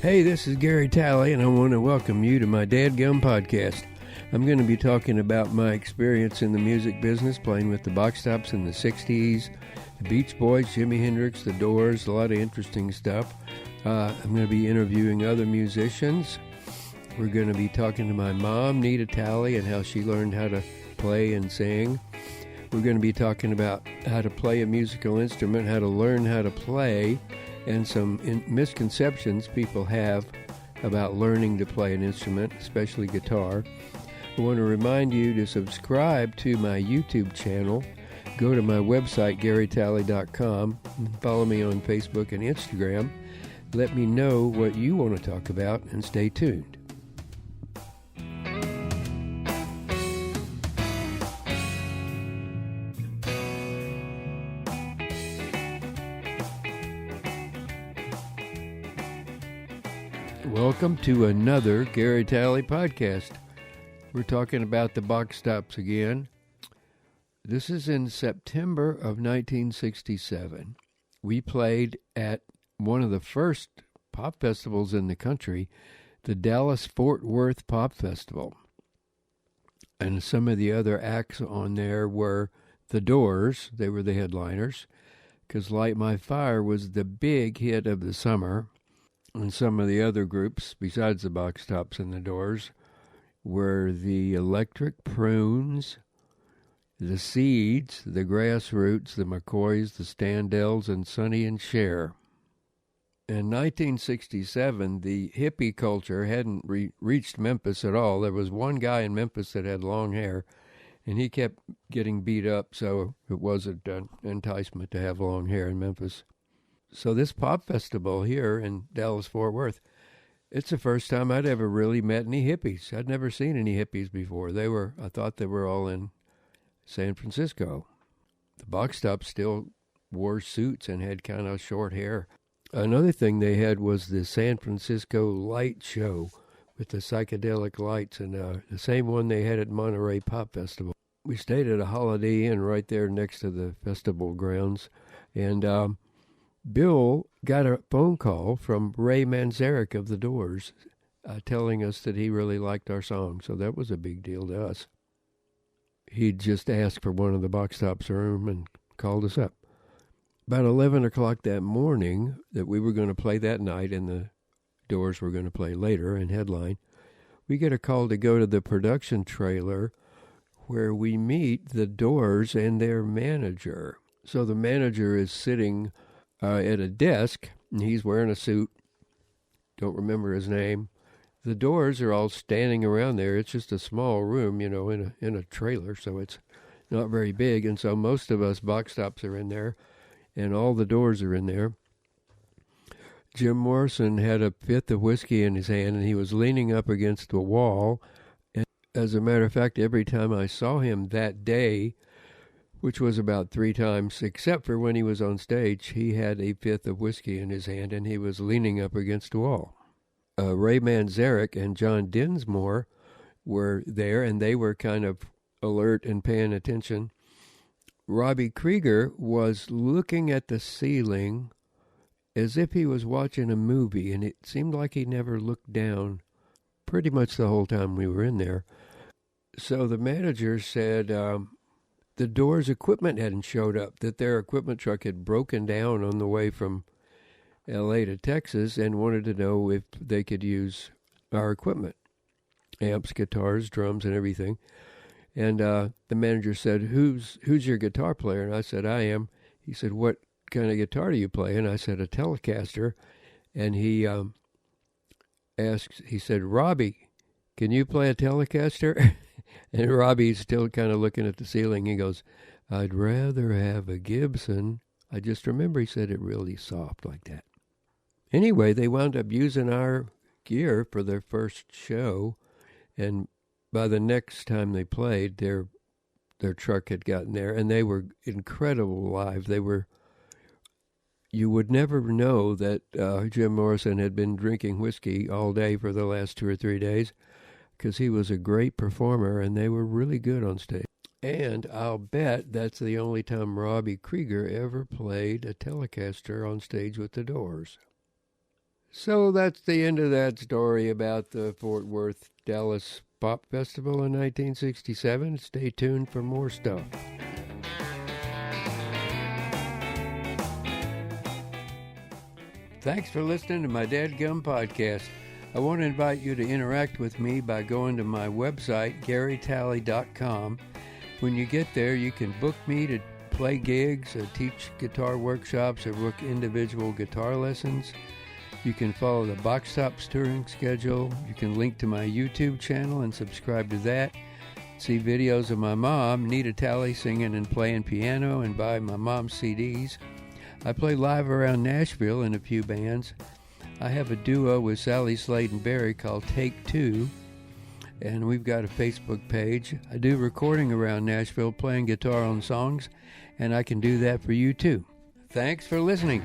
Hey, this is Gary Talley, and I want to welcome you to my Dadgum podcast. I'm going to be talking about my experience in the music business, playing with the Box Tops in the 60s, the Beach Boys, Jimi Hendrix, the Doors, a lot of interesting stuff. I'm going to be interviewing other musicians. We're going to be talking to my mom, Nita Talley, and how she learned how to play and sing. We're going to be talking about how to play a musical instrument, how to learn how to play, and some misconceptions people have about learning to play an instrument, especially guitar. I want to remind you to subscribe to my YouTube channel. Go to my website, garytalley.com, and follow me on Facebook and Instagram. Let me know what you want to talk about, and stay tuned. Welcome to another Gary Talley podcast. We're talking about the Box Tops again. This is in September of 1967. We played at one of the first pop festivals in the country, the Dallas-Fort Worth Pop Festival. And some of the other acts on there were the Doors. They were the headliners, because Light My Fire was the big hit of the summer. And some of the other groups, besides the Box Tops and the Doors, were the Electric Prunes, the Seeds, the Grassroots, the McCoys, the Standells, and Sonny and Cher. In 1967, the hippie culture hadn't reached Memphis at all. There was one guy in Memphis that had long hair, and he kept getting beat up, so it wasn't an enticement to have long hair in Memphis. So this pop festival here in Dallas-Fort Worth, it's the first time I'd ever really met any hippies. I'd never seen any hippies before. I thought they were all in San Francisco. The Box Tops still wore suits and had kind of short hair. Another thing they had was the San Francisco light show with the psychedelic lights, and the same one they had at Monterey Pop Festival. We stayed at a Holiday Inn right there next to the festival grounds, and Bill got a phone call from Ray Manzarek of the Doors telling us that he really liked our song, so that was a big deal to us. He'd just asked for one of the Box Tops room and called us up. About 11 o'clock that morning, that we were going to play that night and the Doors were going to play later and headline, we get a call to go to the production trailer where we meet the Doors and their manager. So the manager is sitting at a desk, and he's wearing a suit. Don't remember his name. The Doors are all standing around there. It's just a small room, in a trailer, so it's not very big. And so most of us Box Tops are in there, and all the Doors are in there. Jim Morrison had a fifth of whiskey in his hand, and he was leaning up against the wall. And as a matter of fact, every time I saw him that day, which was about 3 times, except for when he was on stage, he had a fifth of whiskey in his hand, and he was leaning up against a wall. Ray Manzarek and John Dinsmore were there, and they were kind of alert and paying attention. Robbie Krieger was looking at the ceiling as if he was watching a movie, and it seemed like he never looked down pretty much the whole time we were in there. So the manager said the Doors' equipment hadn't showed up, that their equipment truck had broken down on the way from L.A. to Texas, and wanted to know if they could use our equipment, amps, guitars, drums, and everything. And the manager said, who's your guitar player? And I said, I am. He said, what kind of guitar do you play? And I said, a Telecaster. And he said, Robbie, can you play a Telecaster? And Robbie's still kind of looking at the ceiling. He goes, I'd rather have a Gibson. I just remember he said it really soft like that. Anyway, they wound up using our gear for their first show, and by the next time they played, their truck had gotten there, and they were incredible live. You would never know that Jim Morrison had been drinking whiskey all day for the last 2 or 3 days, because he was a great performer, and they were really good on stage. And I'll bet that's the only time Robbie Krieger ever played a Telecaster on stage with the Doors. So that's the end of that story about the Fort Worth Dallas Pop Festival in 1967. Stay tuned for more stuff. Thanks for listening to my Dadgum podcast. I want to invite you to interact with me by going to my website, garytalley.com. When you get there, you can book me to play gigs, or teach guitar workshops, or book individual guitar lessons. You can follow the Box Tops touring schedule. You can link to my YouTube channel and subscribe to that. See videos of my mom, Nita Talley, singing and playing piano, and buy my mom's CDs. I play live around Nashville in a few bands. I have a duo with Sally Slade and Barry called Take Two, and we've got a Facebook page. I do recording around Nashville, playing guitar on songs, and I can do that for you too. Thanks for listening.